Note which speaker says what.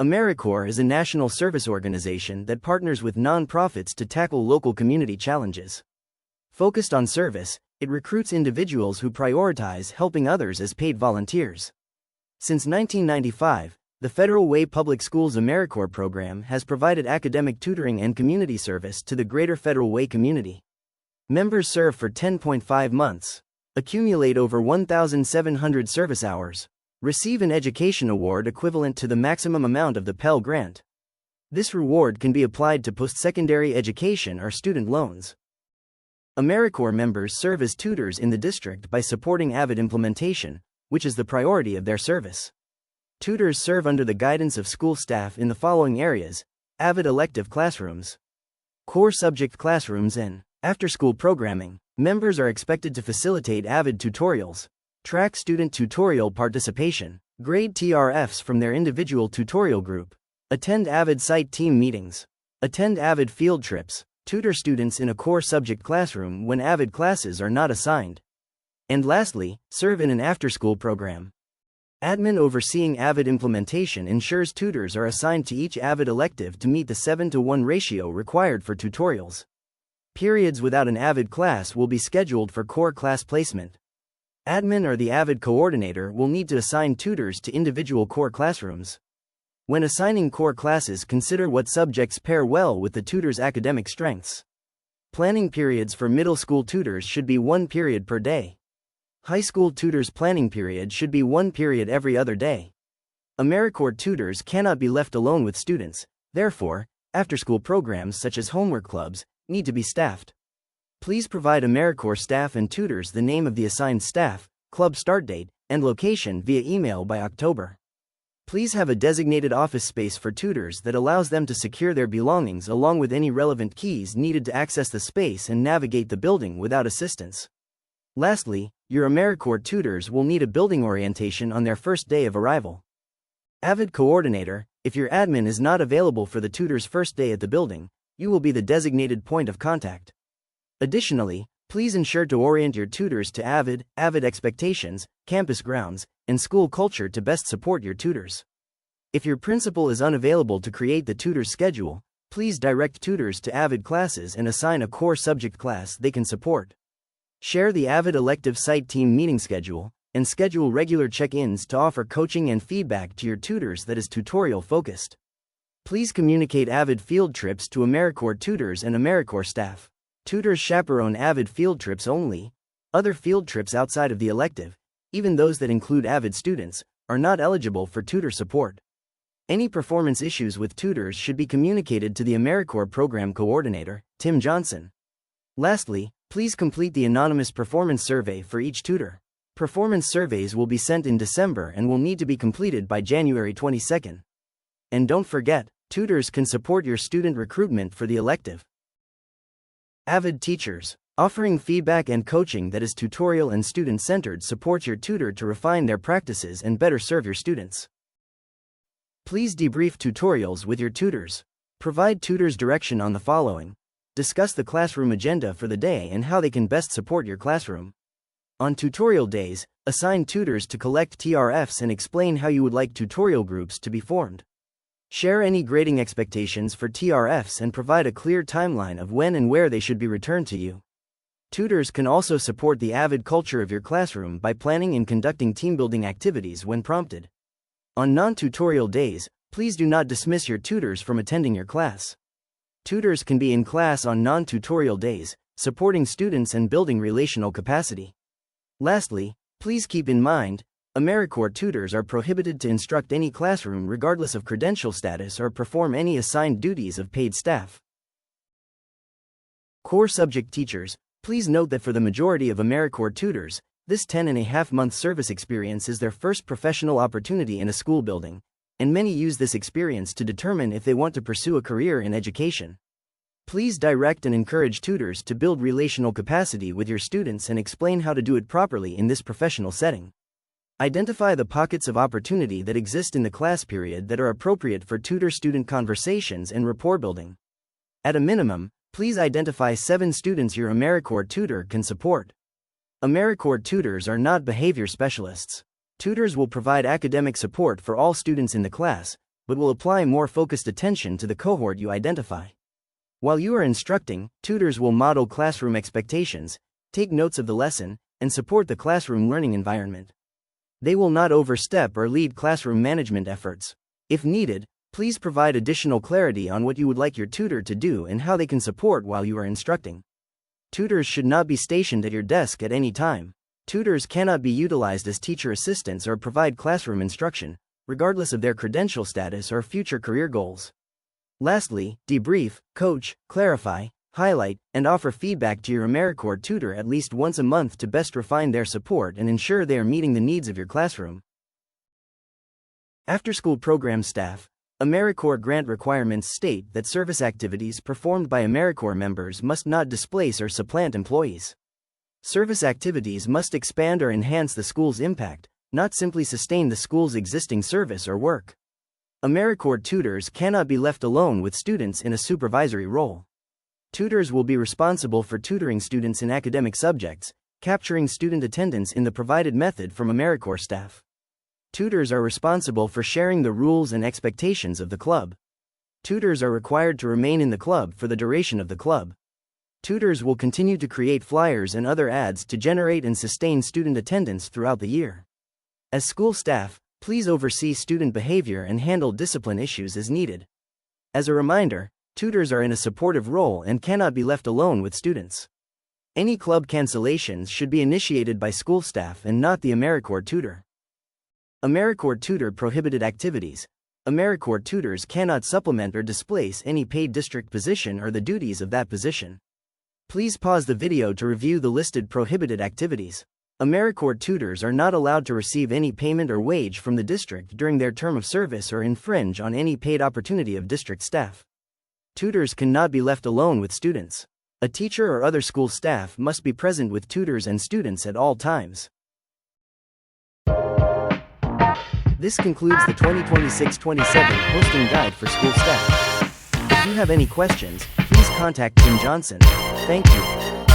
Speaker 1: AmeriCorps is a national service organization that partners with nonprofits to tackle local community challenges. Focused on service, it recruits individuals who prioritize helping others as paid volunteers. Since 1995, the Federal Way Public Schools AmeriCorps program has provided academic tutoring and community service to the greater Federal Way community. Members serve for 10.5 months, accumulate over 1,700 service hours, receive an education award equivalent to the maximum amount of the Pell Grant. This reward can be applied to post-secondary education or student loans. AmeriCorps members serve as tutors in the district by supporting AVID implementation, which is the priority of their service. Tutors serve under the guidance of school staff in the following areas: AVID elective classrooms, core subject classrooms, and after-school programming. Members are expected to facilitate AVID tutorials, track student tutorial participation, grade TRFs from their individual tutorial group, attend AVID site team meetings, attend AVID field trips, tutor students in a core subject classroom when AVID classes are not assigned, and lastly, serve in an after-school program. Admin overseeing AVID implementation ensures tutors are assigned to each AVID elective to meet the 7:1 ratio required for tutorials. Periods without an AVID class will be scheduled for core class placement. Admin or the AVID coordinator will need to assign tutors to individual core classrooms. When assigning core classes, consider what subjects pair well with the tutor's academic strengths. Planning periods for middle school tutors should be 1 period per day. High school tutors' planning period should be 1 period every other day. AmeriCorps tutors cannot be left alone with students, therefore, after-school programs such as homework clubs need to be staffed. Please provide AmeriCorps staff and tutors the name of the assigned staff, club start date, and location via email by October. Please have a designated office space for tutors that allows them to secure their belongings along with any relevant keys needed to access the space and navigate the building without assistance. Lastly, your AmeriCorps tutors will need a building orientation on their first day of arrival. AVID coordinator: if your admin is not available for the tutor's first day at the building, you will be the designated point of contact. Additionally, please ensure to orient your tutors to AVID, AVID expectations, campus grounds, and school culture to best support your tutors. If your principal is unavailable to create the tutor's schedule, please direct tutors to AVID classes and assign a core subject class they can support. Share the AVID elective site team meeting schedule, and schedule regular check-ins to offer coaching and feedback to your tutors that is tutorial focused. Please communicate AVID field trips to AmeriCorps tutors and AmeriCorps staff. Tutors chaperone AVID field trips only. Other field trips outside of the elective, even those that include AVID students, are not eligible for tutor support. Any performance issues with tutors should be communicated to the AmeriCorps program coordinator, Tim Johnson. Lastly, please complete the anonymous performance survey for each tutor. Performance surveys will be sent in December and will need to be completed by January 22. And don't forget, tutors can support your student recruitment for the elective. AVID teachers, offering feedback and coaching that is tutorial and student-centered, supports your tutor to refine their practices and better serve your students. Please debrief tutorials with your tutors. Provide tutors direction on the following. Discuss the classroom agenda for the day and how they can best support your classroom. On tutorial days, assign tutors to collect TRFs and explain how you would like tutorial groups to be formed. Share any grading expectations for TRFs and provide a clear timeline of when and where they should be returned to you. Tutors can also support the AVID culture of your classroom by planning and conducting team-building activities when prompted. On non-tutorial days, please do not dismiss your tutors from attending your class. Tutors can be in class on non-tutorial days, supporting students and building relational capacity. Lastly, please keep in mind, AmeriCorps tutors are prohibited to instruct any classroom regardless of credential status or perform any assigned duties of paid staff. Core subject teachers, please note that for the majority of AmeriCorps tutors, this 10.5-month service experience is their first professional opportunity in a school building, and many use this experience to determine if they want to pursue a career in education. Please direct and encourage tutors to build relational capacity with your students and explain how to do it properly in this professional setting. Identify the pockets of opportunity that exist in the class period that are appropriate for tutor-student conversations and rapport building. At a minimum, please identify 7 students your AmeriCorps tutor can support. AmeriCorps tutors are not behavior specialists. Tutors will provide academic support for all students in the class, but will apply more focused attention to the cohort you identify. While you are instructing, tutors will model classroom expectations, take notes of the lesson, and support the classroom learning environment. They will not overstep or lead classroom management efforts. If needed, please provide additional clarity on what you would like your tutor to do and how they can support while you are instructing. Tutors should not be stationed at your desk at any time. Tutors cannot be utilized as teacher assistants or provide classroom instruction, regardless of their credential status or future career goals. Lastly, debrief, coach, clarify, highlight, and offer feedback to your AmeriCorps tutor at least once a month to best refine their support and ensure they are meeting the needs of your classroom. After-school program staff. AmeriCorps grant requirements state that service activities performed by AmeriCorps members must not displace or supplant employees. Service activities must expand or enhance the school's impact, not simply sustain the school's existing service or work. AmeriCorps tutors cannot be left alone with students in a supervisory role. Tutors will be responsible for tutoring students in academic subjects, capturing student attendance in the provided method from AmeriCorps staff. Tutors are responsible for sharing the rules and expectations of the club. Tutors are required to remain in the club for the duration of the club. Tutors will continue to create flyers and other ads to generate and sustain student attendance throughout the year. As school staff, please oversee student behavior and handle discipline issues as needed. As a reminder, tutors are in a supportive role and cannot be left alone with students. Any club cancellations should be initiated by school staff and not the AmeriCorps tutor. AmeriCorps tutor prohibited activities. AmeriCorps tutors cannot supplement or displace any paid district position or the duties of that position. Please pause the video to review the listed prohibited activities. AmeriCorps tutors are not allowed to receive any payment or wage from the district during their term of service or infringe on any paid opportunity of district staff. Tutors cannot be left alone with students. A teacher or other school staff must be present with tutors and students at all times. This concludes the 2026-27 Posting Guide for School Staff. If you have any questions, please contact Tim Johnson. Thank you.